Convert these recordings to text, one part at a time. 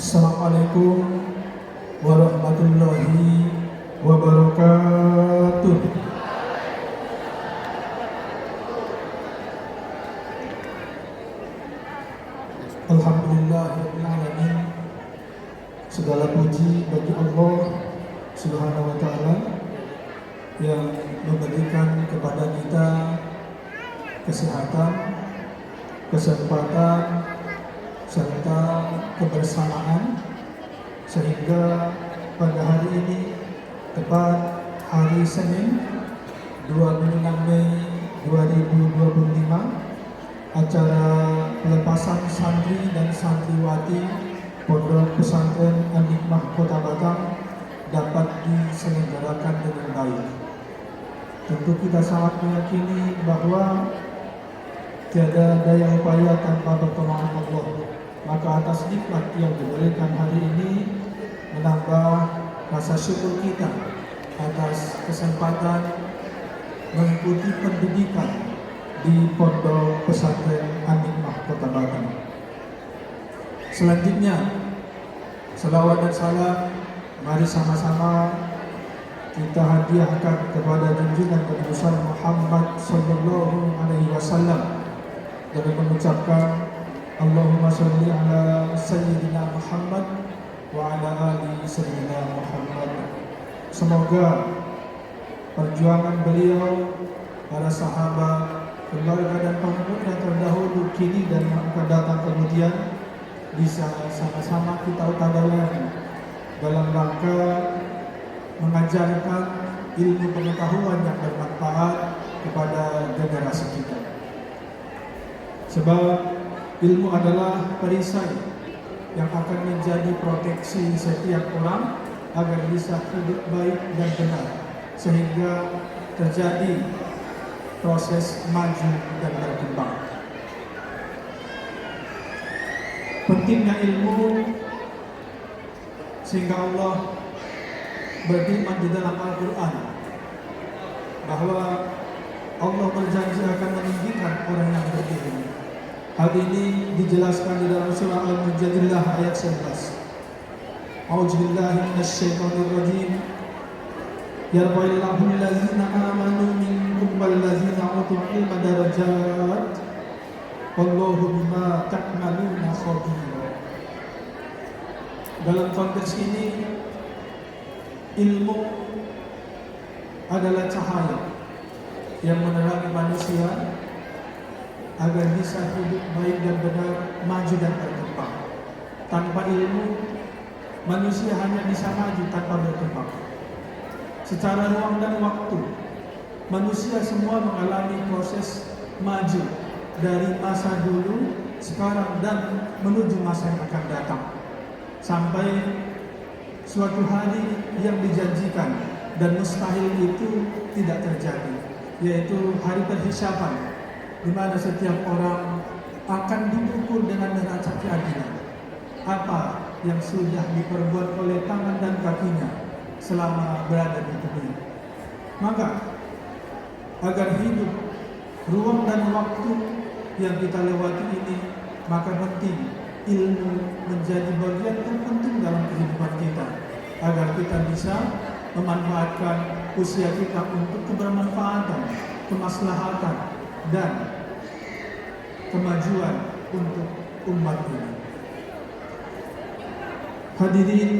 Assalamualaikum warahmatullahi wabarakatuh. Alhamdulillahirabbil alamin. Segala puji bagi Allah Subhanahu wa taala yang memberikan kepada kita kesehatan, kesempatan serta kebersamaan sehingga pada hari ini tepat hari Senin 26 Mei 2025 acara pelepasan santri dan santriwati Pondok Pesantren An-Nikmah Kota Batam dapat diselenggarakan dengan baik. Tentu kita sangat meyakini bahwa tiada daya upaya tanpa pertolongan Allah. Maka atas nikmat yang diberikan hari ini menambah rasa syukur kita atas kesempatan mengikuti pendidikan di Pondok Pesantren An-Nikmah Kota Batam. Selanjutnya, selawat dan salam mari sama-sama kita hadiahkan kepada junjungan Nabi Muhammad sallallahu alaihi wasallam dengan mengucapkan Allahumma sholli ala sayyidina Muhammad wa ala ali sayyidina Muhammad. Semoga perjuangan beliau, para sahabat, keluarga dan pemuda terdahulu, kini dan yang akan datang kemudian bisa sama-sama kita utamakan dalam rangka mengajarkan ilmu pengetahuan yang bermanfaat kepada generasi kita. Sebab ilmu adalah perisai yang akan menjadi proteksi setiap orang agar bisa hidup baik dan benar, sehingga terjadi proses maju dan berkembang. Pentingnya ilmu sehingga Allah berfirman di dalam Al-Quran bahwa Allah berjanji akan meninggikan orang yang berilmu. Hal ini dijelaskan di dalam surah Al-Mujadilah ayat 11. A'udzubillahi minasyaitonir rajim. Yarfa'illahu allazina amanu minkum wallazina utul ilma darajat. Wallahu bima ta'maluna khabir. Dalam konteks ini, ilmu adalah cahaya yang menerangi manusia agar bisa hidup baik dan benar, maju dan berkembang. Tanpa ilmu, manusia hanya bisa maju tanpa berkembang. Secara ruang dan waktu, manusia semua mengalami proses maju dari masa dulu, sekarang, dan menuju masa yang akan datang. Sampai suatu hari yang dijanjikan dan mustahil itu tidak terjadi, yaitu hari perhisaban, di mana setiap orang akan dipukul dengan neraca keadilan apa yang sudah diperbuat oleh tangan dan kakinya selama berada di dunia. Maka agar hidup ruang dan waktu yang kita lewati ini, maka penting ilmu menjadi bagian terpenting dalam kehidupan kita agar kita bisa memanfaatkan usia kita untuk kebermanfaatan, kemaslahatan, dan kemajuan untuk umat ini. Hadirin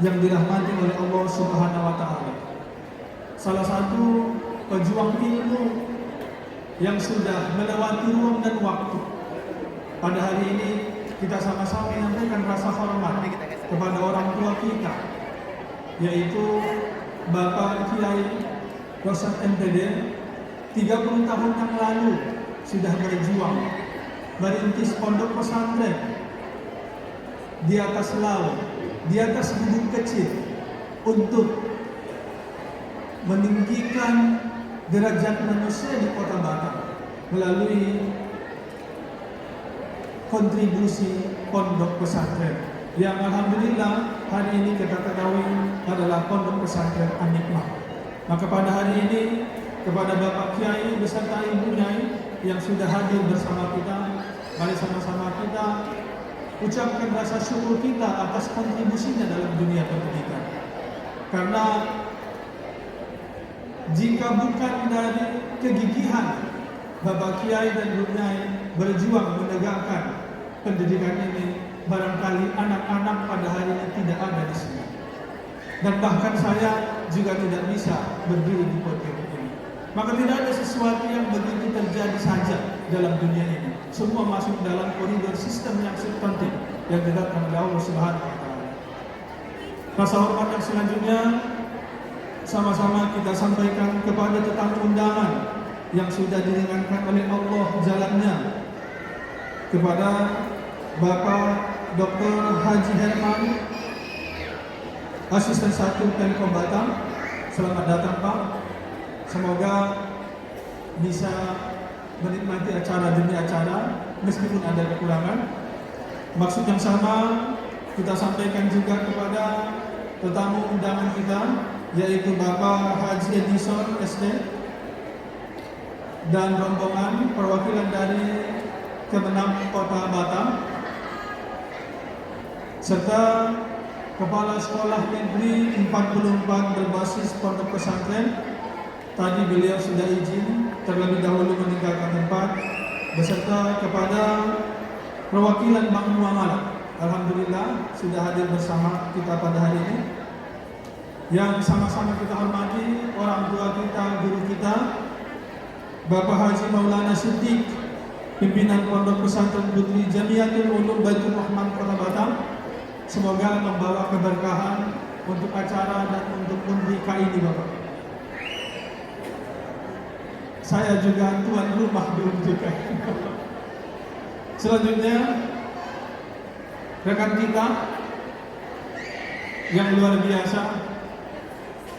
yang dirahmati oleh Allah Subhanahu wa taala. Salah satu pejuang ilmu yang sudah melewati ruang dan waktu, pada hari ini kita sama-sama menyampaikan rasa hormat kepada orang tua kita, yaitu Bapak Kiai Rosyad MPD. 30 tahun yang lalu sudah berjuang merintis pondok pesantren di atas laut, di atas gunung kecil, untuk meninggikan derajat manusia di Kota Batam melalui kontribusi pondok pesantren yang alhamdulillah hari ini kita ketahui adalah Pondok Pesantren An-Nikmah. Maka pada hari ini kepada Bapak Kiai beserta Ibu Nyai yang sudah hadir bersama kita, mari sama-sama kita ucapkan rasa syukur kita atas kontribusinya dalam dunia pendidikan. Karena jika bukan dari kegigihan Bapak Kiai dan Bu Nyai berjuang menegakkan pendidikan ini, barangkali anak-anak pada hari ini tidak ada di sini. Dan bahkan saya juga tidak bisa berdiri di podium ini. Maka tidak ada sesuatu yang begitu terjadi saja dalam dunia ini. Semua masuk dalam koridor sistem yang substantif yang ditetapkan oleh Allah Subhanahu wa taala. Rasa hormat yang selanjutnya sama-sama kita sampaikan kepada tetamu undangan yang sudah diringankan oleh Allah jalannya, kepada Bapak Dr. Haji Herman, Asisten 1 Pemkab Batam. Selamat datang Pak. Semoga bisa menikmati acara demi acara meskipun ada kekurangan. Maksud yang sama kita sampaikan juga kepada tetamu undangan kita, yaitu Bapak Haji Edison SD dan rombongan perwakilan dari Kemenang Kota Batam, serta Kepala Sekolah Negeri 44 berbasis Pondok Pesantren. Tadi beliau sudah izin terlebih dahulu meninggalkan tempat, beserta kepada perwakilan Bank Muamalah. Alhamdulillah sudah hadir bersama kita pada hari ini. Yang sama-sama kita hormati orang tua kita, guru kita, Bapak Haji Maulana Siddiq, pimpinan Pondok Pesantren Putri Jamiatul Ulum Baitur Rahman Kota Batam. Semoga membawa keberkahan untuk acara dan untuk UNBK ini Bapak. Saya juga tuan rumah di UNBK. Selanjutnya rekan kita yang luar biasa,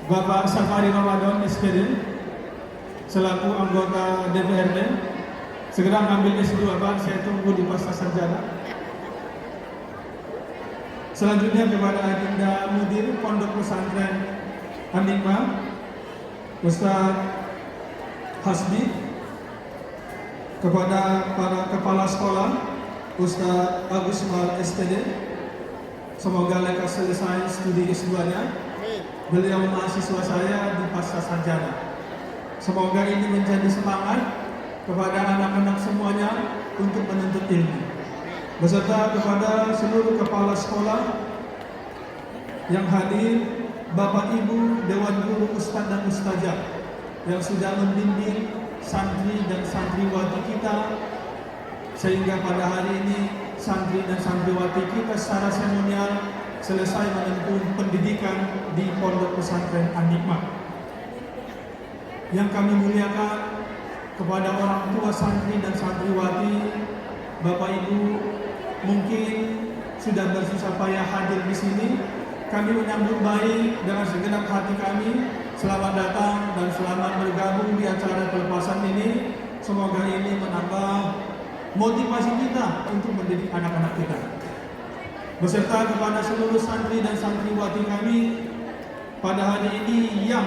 Bapak Safari Ramadan SPD selaku anggota DPRD, segera ngambil S2 Pak, saya tunggu di pasca sarjana. Selanjutnya kepada Adinda Mudir Pondok Pesantren An-Nikmah, Ustaz Hasbi, kepada para kepala sekolah, Ustaz Agus Mal STD, semoga lekas selesai studi S2-nya. Beliau mahasiswa saya di pasca sarjana. Semoga ini menjadi semangat kepada anak-anak semuanya untuk menuntut ilmu, beserta kepada seluruh kepala sekolah yang hadir, Bapak Ibu Dewan Guru Ustadz dan Ustazah yang sudah membimbing santri dan santriwati kita, sehingga pada hari ini santri dan santriwati kita secara seremonial selesai menempuh pendidikan di Pondok Pesantren An-Nikmah. Yang kami muliakan kepada orang tua santri dan santriwati, Bapak Ibu mungkin sudah bersusah payah hadir di sini. Kami menyambut baik dengan segenap hati kami. Selamat datang dan selamat bergabung di acara pelepasan ini. Semoga ini menambah motivasi kita untuk mendidik anak-anak kita. Beserta kepada seluruh santri dan santriwati kami pada hari ini yang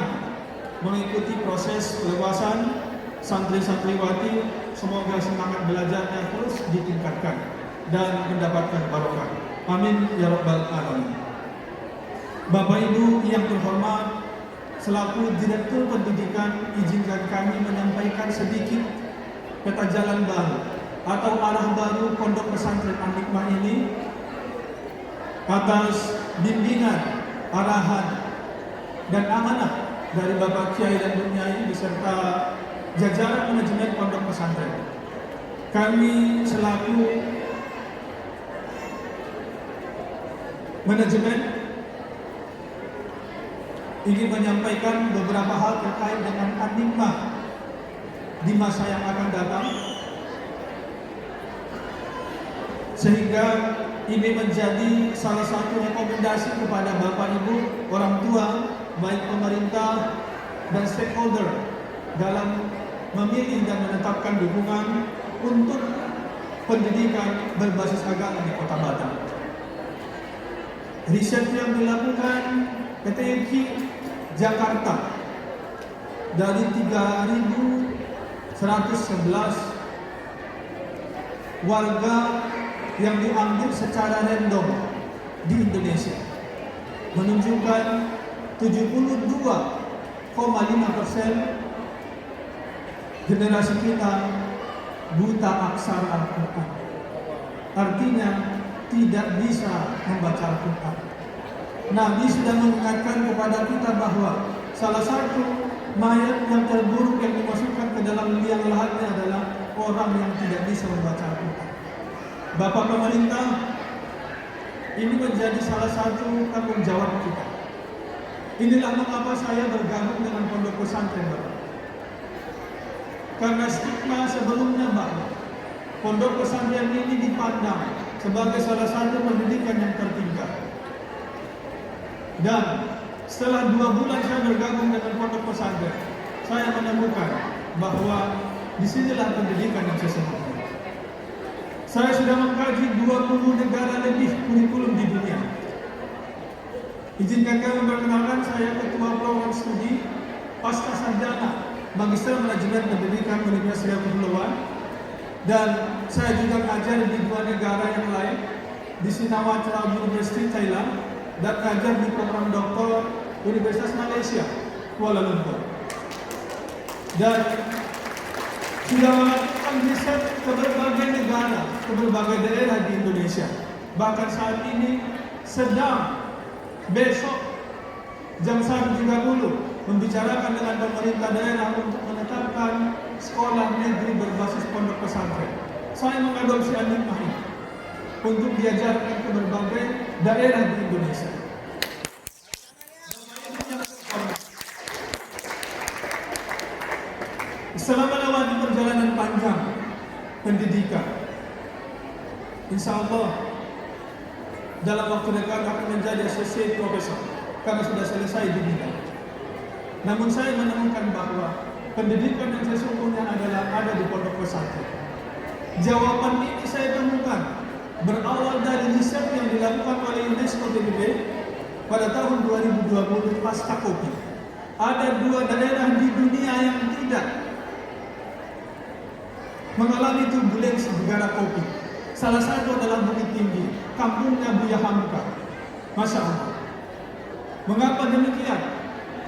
mengikuti proses pelepasan, santri-santriwati, semoga semangat belajarnya terus ditingkatkan dan mendapatkan barokah. Amin ya rabbal alamin. Bapak Ibu yang terhormat, selaku Direktur Pendidikan, izinkan kami menyampaikan sedikit peta jalan baru atau arah baru Pondok Pesantren An-Nikmah ini atas bimbingan, arahan, dan amanah dari Bapak Kiai dan Bu Nyai beserta jajaran manajemen Pondok Pesantren. Kami selaku manajemen ingin menyampaikan beberapa hal terkait dengan An-Nikmah di masa yang akan datang, sehingga ini menjadi salah satu rekomendasi kepada Bapak Ibu, orang tua, baik pemerintah dan stakeholder dalam memilih dan menetapkan dukungan untuk pendidikan berbasis agama di Kota Batam. Riset yang dilakukan PT INKI Jakarta dari 3.111 warga yang diambil secara random di Indonesia menunjukkan 72,5% generasi kita buta aksara Al-Quran. Artinya tidak bisa membaca Al-Quran. Nabi sudah mengingatkan kepada kita bahwa salah satu mayat yang terburuk yang dimasukkan ke dalam liang lahatnya adalah orang yang tidak bisa membaca Al-Quran. Bapak pemerintah, ini menjadi salah satu tanggung jawab kita. Inilah mengapa saya bergabung dengan pondok pesantren Bapak. Karena stigma sebelumnya bahwa pondok pesantren ini dipandang sebagai salah satu pendidikan yang tertinggal. Dan setelah 2 bulan saya bergabung dengan pondok pesantren, saya menemukan bahwa disinilah pendidikan yang sesungguhnya. Saya sudah mengkaji 20 negara lebih kurikulum di dunia. Izinkan kami memperkenalkan, saya Ketua Program Studi Pasca Sarjana Magister Manajemen Pendidikan Universitas Kepulauan, dan saya juga mengajar di 2 negara yang lain, di Sinawatra University Thailand, dan mengajar di program doktor Universitas Malaysia Kuala Lumpur. Dan sudah melakukan riset ke berbagai negara, ke berbagai daerah di Indonesia. Bahkan saat ini sedang besok jam 1.30 membicarakan dengan pemerintah daerah untuk menetapkan sekolah negeri berbasis pondok pesantren. Saya mengadopsi anikmah ini untuk diajarkan ke berbagai daerah di Indonesia. Setelah melewati perjalanan panjang pendidikan, insya Allah dalam waktu dekat akan menjadi associate professor karena sudah selesai di bidang. Namun saya menemukan bahwa pendidikan yang sesungguhnya adalah ada di pondok pesantren. Jawaban ini saya temukan berawal dari riset yang dilakukan oleh UNESCO PBB pada tahun 2020 pasca Covid. Ada 2 daerah di dunia yang tidak mengalami turbulensi negara Covid. Salah satu adalah Bukit Tinggi, kampungnya Buya Hamka. Masya Allah. Mengapa demikian?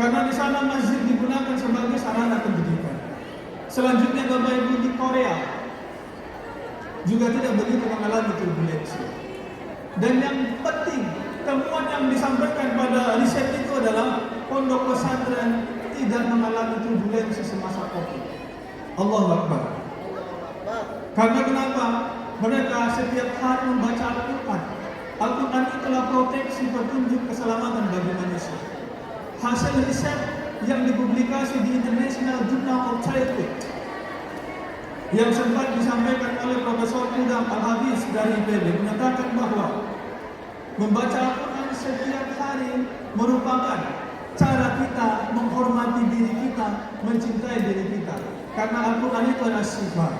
Karena di sana masjid digunakan sebagai sarana pendidikan. Selanjutnya Bapak Ibu, di Korea juga tidak begitu mengalami turbulensi. Dan yang penting, temuan yang disampaikan pada riset itu adalah pondok pesantren tidak mengalami turbulensi semasa Covid. Allahu Akbar. Karena kenapa? Mereka setiap hari membaca Al-Quran. Al-Quran itulah proteksi petunjuk keselamatan bagi manusia. Hasil riset yang dipublikasi di International Journal of Childhood yang sempat disampaikan oleh Profesor Udam Al-Hafiz dari IPB menyatakan bahwa membaca Al-Quran setiap hari merupakan cara kita menghormati diri kita, mencintai diri kita. Karena Al-Quran itu adalah sifat,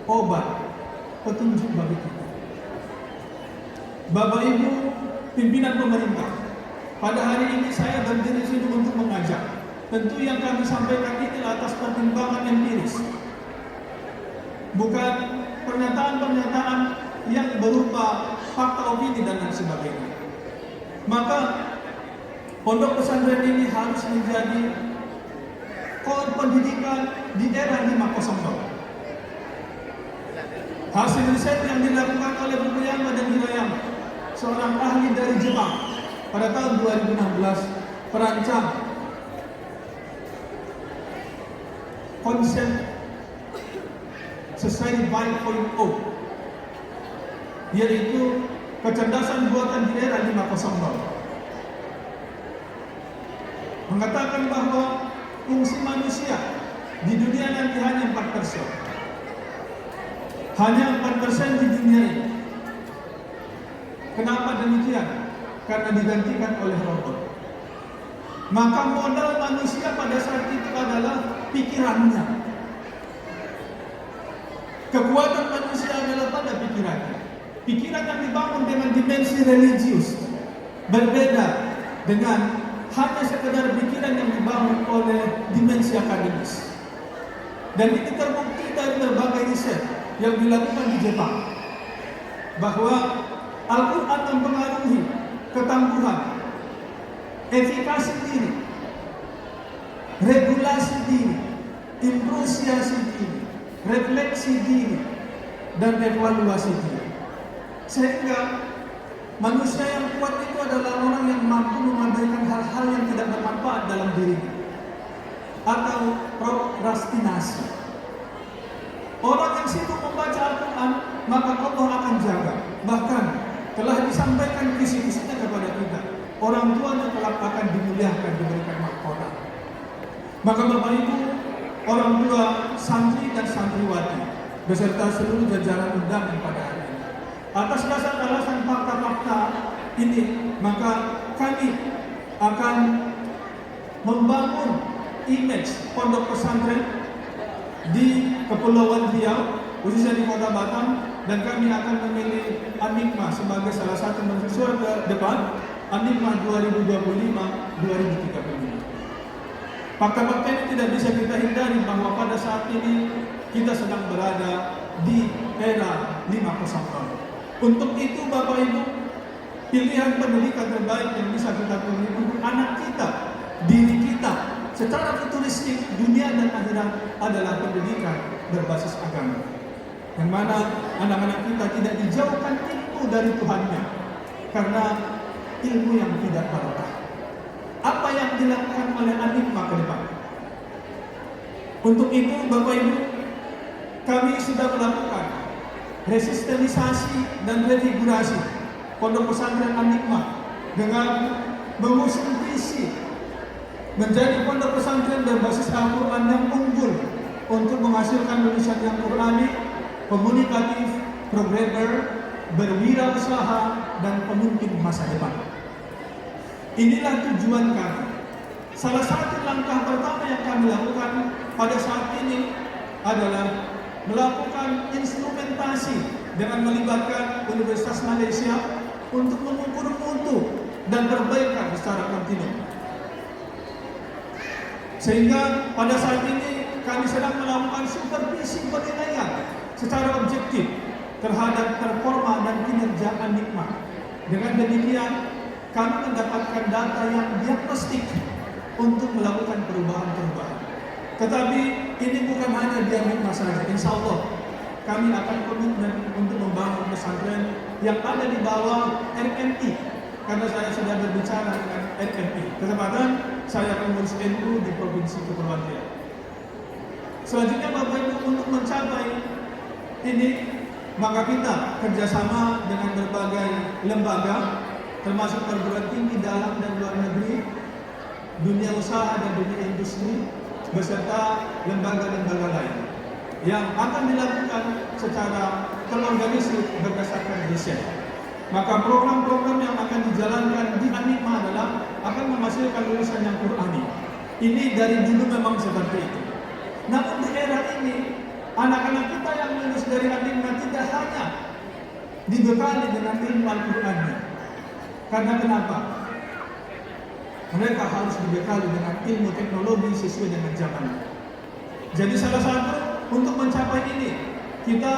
obat, petunjuk bagi kita. Bapak Ibu pimpinan pemerintah, pada hari ini saya berdiri sini untuk mengajak. Tentu yang kami sampaikan ini atas pertimbangan empiris, bukan pernyataan-pernyataan yang berupa fakta opini dan lain sebagainya. Maka pondok pesantren ini harus menjadi core pendidikan di era 5.0. Hasil riset yang dilakukan oleh Fukuyama dan Hirayama, seorang ahli dari Jepang, pada tahun 2016 perancang konsep Society 5.0, yaitu kecerdasan buatan di era 5.0, mengatakan bahwa fungsi manusia di dunia nanti hanya 4%. Hanya 4% di dunia ini. Kenapa demikian? Karena digantikan oleh robot. Maka modal manusia pada saat itu adalah pikirannya. Kekuatan manusia adalah pada pikirannya. Pikiran yang dibangun dengan dimensi religius berbeda dengan hanya sekedar pikiran yang dibangun oleh dimensi akademis. Dan ini terbukti dari berbagai riset yang dilakukan di Jepang. bahwa Al-Quran mempengaruhi ketangguhan, efikasi diri, regulasi diri, improsiasi diri, refleksi diri, dan evaluasi diri. Sehingga manusia yang kuat itu adalah orang yang mampu mengabaikan hal-hal yang tidak bermanfaat dalam dirinya atau prokrastinasi. Orang yang sibuk membaca Al-Quran, maka Allah akan jaga. Bahkan telah disampaikan kisi-kisinya kepada kita. Orang tuanya kelak akan dimuliakan, diberikan mahkota. Maka Bapak Ibu, orang tua, santri dan santriwati, beserta seluruh jajaran undangan pada hari ini, atas dasar alasan fakta-fakta ini, maka kami akan membangun image pondok pesantren di Kepulauan Riau, khususnya di Kota Batam, dan kami akan memilih Anikma sebagai salah satu mahasiswa ke depan, Anikma 2025-2035. Fakta-fakta ini tidak bisa kita hindari bahwa pada saat ini kita sedang berada di era 5.0. Untuk itu Bapak Ibu, pilihan pendidikan terbaik yang bisa kita pilih untuk anak kita, diri kita, secara futuristik dunia dan akhirat adalah pendidikan berbasis agama, yang mana anak-anak kita tidak dijauhkan ilmu dari Tuhannya karena ilmu yang tidak barokah. Apa yang dilakukan oleh Anikma ke depan? Untuk itu Bapak Ibu, kami sudah melakukan resistenisasi dan refigurasi pondok pesantren Anikma dengan mengusung visi menjadi pondok pesantren berbasis Al-Quran yang unggul untuk menghasilkan lulusan yang Qurani, komunikatif, programmer, berwirausaha, dan pemimpin masa depan. Inilah tujuan kami. Salah satu langkah pertama yang kami lakukan pada saat ini adalah melakukan instrumentasi dengan melibatkan Universitas Malaysia untuk mengukur mutu dan perbaikan secara kontinu. Sehingga pada saat ini kami sedang melakukan supervisi penilaian secara objektif terhadap performa dan kinerja Anikma. Dengan demikian, kami mendapatkan data yang diagnostik untuk melakukan perubahan-perubahan. Tetapi ini bukan hanya di Anikma saja. Insya Allah kami akan komitmen untuk membangun pesantren yang ada di bawah RMI, karena saya sudah berbicara dengan RMI. Kesempatan saya pengurus NU di Provinsi Kepulauan Riau. Selanjutnya Bapak Ibu, untuk mencapai ini, maka kita kerjasama dengan berbagai lembaga, termasuk perguruan tinggi dalam dan luar negeri, dunia usaha dan dunia industri, beserta lembaga-lembaga lain yang akan dilakukan secara terorganisir berdasarkan riset. Maka program-program yang akan dijalankan di Anikma adalah akan menghasilkan lulusan yang Qurani. Ini dari dulu memang seperti itu. Namun di era ini, anak-anak kita yang lulus dari Anikma tidak hanya dibekali dengan ilmu Al-Qur'annya. Karena kenapa? Mereka harus dibekali dengan ilmu teknologi sesuai dengan zaman. Jadi salah satu untuk mencapai ini, kita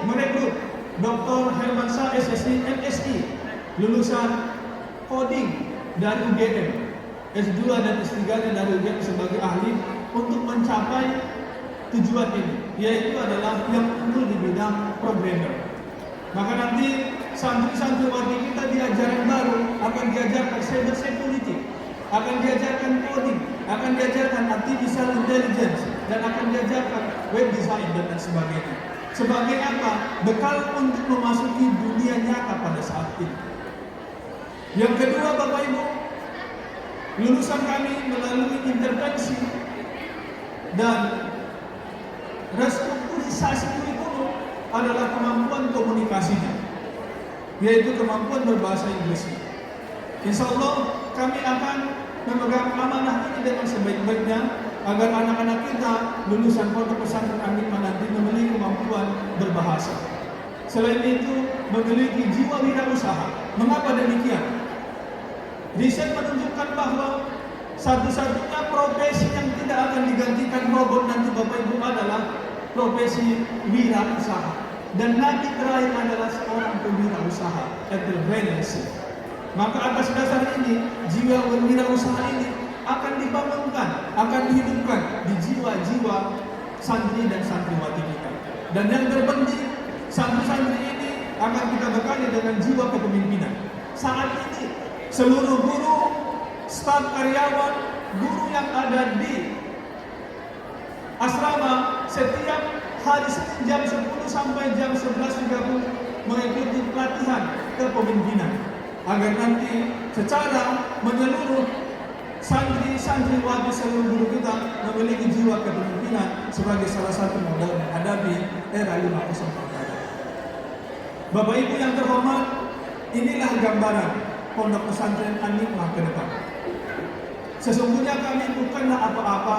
merekrut Dr. Hermansyah SSI MSI, lulusan coding dari UGM, S2 dan S3-nya dari UGM sebagai ahli untuk mencapai tujuan ini, yaitu adalah yang unggul di bidang programmer. Maka nanti santri-santriwati kita diajaran baru akan diajarkan cyber security, akan diajarkan coding, akan diajarkan artificial intelligence, dan akan diajarkan web design dan lain sebagainya. Sebagai apa? Bekal untuk memasuki dunia nyata pada saat ini. Yang kedua Bapak Ibu, lulusan kami melalui intervensi dan restrukturisasi kurikulum adalah kemampuan komunikasinya, yaitu kemampuan berbahasa Inggris. Insya Allah kami akan memegang amanah ini dengan sebaik-baiknya agar anak-anak kita lulusan pondok pesantren Anikma nanti memiliki kemampuan berbahasa. Selain itu memiliki jiwa wirausaha. Mengapa demikian? Riset menunjukkan bahwa satu-satunya profesi yang tidak akan digantikan robot nanti Bapak Ibu adalah profesi wirausaha. dan nabi terakhir adalah seorang pewirausaha, entrepreneurship. Maka atas dasar ini, jiwa berwirausaha ini akan dibangunkan, akan dihidupkan di jiwa-jiwa santri dan santriwati kita. Dan yang terpenting, santri-santri ini akan kita bekali dengan jiwa kepemimpinan. Saat ini, seluruh guru, staf karyawan, guru yang ada di asrama setiap hari Senin jam 10 sampai jam 11.30 mengikuti pelatihan kepemimpinan agar nanti secara menyeluruh santri-santriwati seluruh guru kita memiliki jiwa kepemimpinan sebagai salah satu modal menghadapi era 5.0. Bapak Ibu yang terhormat, inilah gambaran Pondok Pesantren An-Nikmah ke depan. Sesungguhnya kami bukanlah apa-apa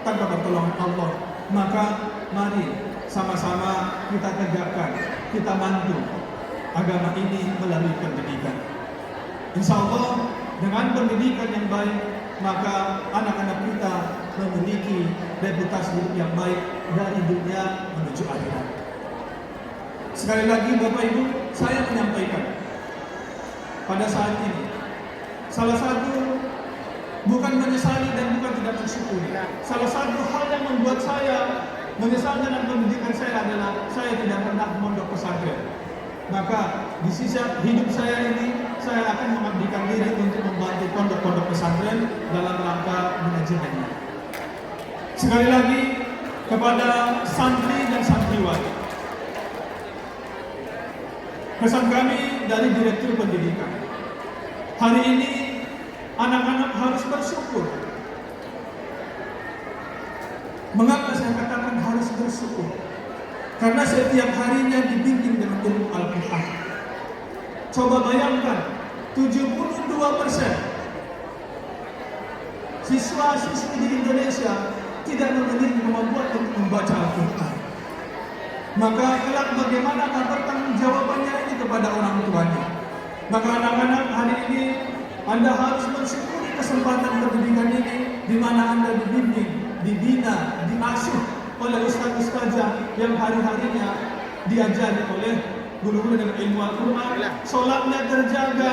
tanpa pertolongan Allah. Maka mari sama-sama kita tegakkan, kita mantu agama ini melalui pendidikan. Insya Allah dengan pendidikan yang baik, maka anak-anak kita memiliki reputasi yang baik dari dunia menuju akhirat. Sekali lagi Bapak Ibu, saya menyampaikan pada saat ini, salah satu bukan menyesali dan bukan tidak bersyukuri. Salah satu hal yang membuat saya menyesal dalam pendidikan saya adalah saya tidak pernah mondok pesantren. Maka di sisa hidup saya ini, saya akan mengabdikan diri untuk membantu pondok-pondok pesantren dalam rangka manajemennya. Sekali lagi kepada santri dan santriwati, pesan kami dari Direktur Pendidikan, hari ini anak-anak harus bersyukur. Mengapa saya katakan harus bersyukur? Karena setiap harinya dibimbing dengan ilmu Al-Quran. Coba bayangkan, 72% siswa-siswi di Indonesia tidak memiliki kemampuan untuk membaca Al-Quran. Maka kelak bagaimana pertanggungjawabannya ini kepada orang tuanya? Maka anak-anak hari ini Anda harus mensyukuri kesempatan pendidikan ini, di mana Anda dibimbing, dibina, diasuh oleh ustaz-ustazah yang hari-harinya diajari oleh guru-guru dengan ilmu Al-Quran, sholatnya terjaga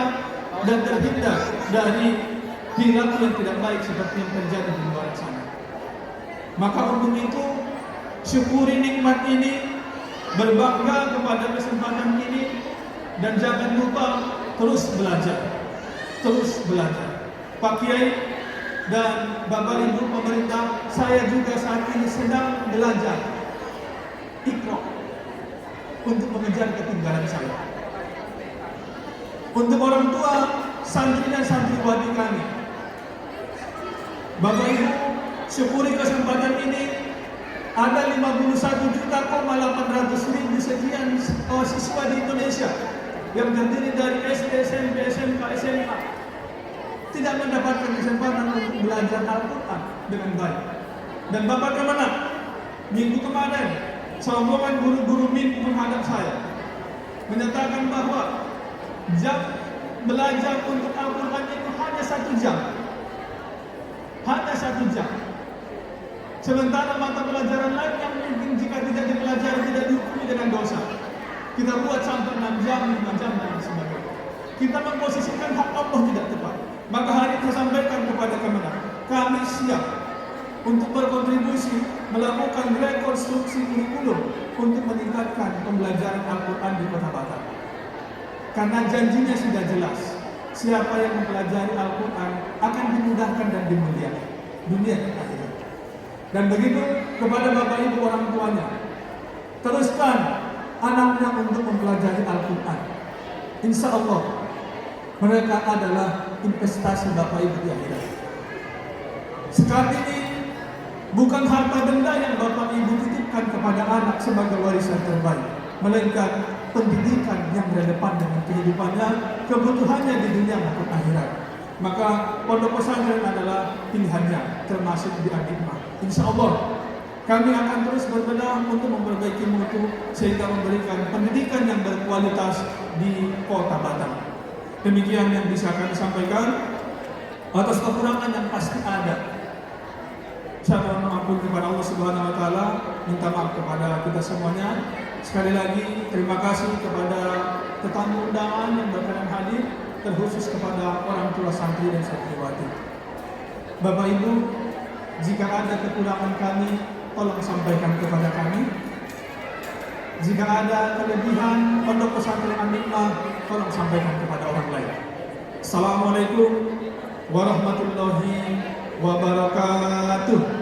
dan terhindar dari perilaku yang tidak baik seperti yang terjadi di luar sana. Maka untuk itu, syukuri nikmat ini, berbangga kepada kesempatan ini, dan jangan lupa terus belajar. Terus belajar. Pak Kiai dan Bapak Ibu pemerintah, saya juga saat ini sedang belajar Iqra untuk mengejar ketinggalan saya. Untuk orang tua, santri dan santriwati kami, Bapak Ibu, syukuri kesempatan ini. Ada 51.800.000 sekian siswa di Indonesia yang terdiri dari SD, SMP, SMK, SMA tidak mendapatkan kesempatan untuk belajar Al-Quran dengan baik. Dan Bapak Kemenak, minggu kemarin serombongan guru-guru MIN menghadap saya menyatakan bahwa jam belajar untuk Al-Quran itu hanya 1 jam. Hanya 1 jam. Sementara mata pelajaran lain yang mungkin jika tidak dipelajari tidak dihukumi dengan dosa, kita buat sampai 6 jam, 5 jam dan sebagainya. Kita memposisikan hak Allah tidak tepat. Maka hari ini saya sampaikan kepada Kemenak, kami siap untuk berkontribusi melakukan rekonstruksi kurikulum untuk meningkatkan pembelajaran Al-Quran di Kota Batam. Karena janjinya sudah jelas, siapa yang mempelajari Al-Quran akan dimudahkan dan dimuliakan dunia dan akhirat. Dan begitu kepada Bapak Ibu orang tuanya, teruskan anaknya untuk mempelajari Al-Quran. Insya Allah mereka adalah investasi Bapak Ibu di akhirat. Sekarang ini bukan harta benda yang Bapak Ibu titipkan kepada anak sebagai warisan terbaik, melainkan pendidikan yang relevan dengan kehidupannya, kebutuhannya di dunia maupun akhirat. Maka pondok pesantren adalah pilihannya, termasuk di An-Nikmah. Insya Allah kami akan terus berbenah untuk memperbaiki mutu sehingga memberikan pendidikan yang berkualitas di Kota Batam. Demikian yang bisa kami sampaikan. Atas kekurangan yang pasti ada, Saya mohon ampun kepada Allah Subhanahu wa taala, minta maaf kepada kita semuanya. Sekali lagi terima kasih kepada tetamu undangan yang berkenan hadir, terkhusus kepada orang tua santri dan santriwati. Bapak Ibu, jika ada kekurangan kami, tolong sampaikan kepada kami. Jika ada kelebihan pondok pesantren Al-Hikmah, tolong sampaikan kepada orang lain. Assalamualaikum warahmatullahi wabarakatuh.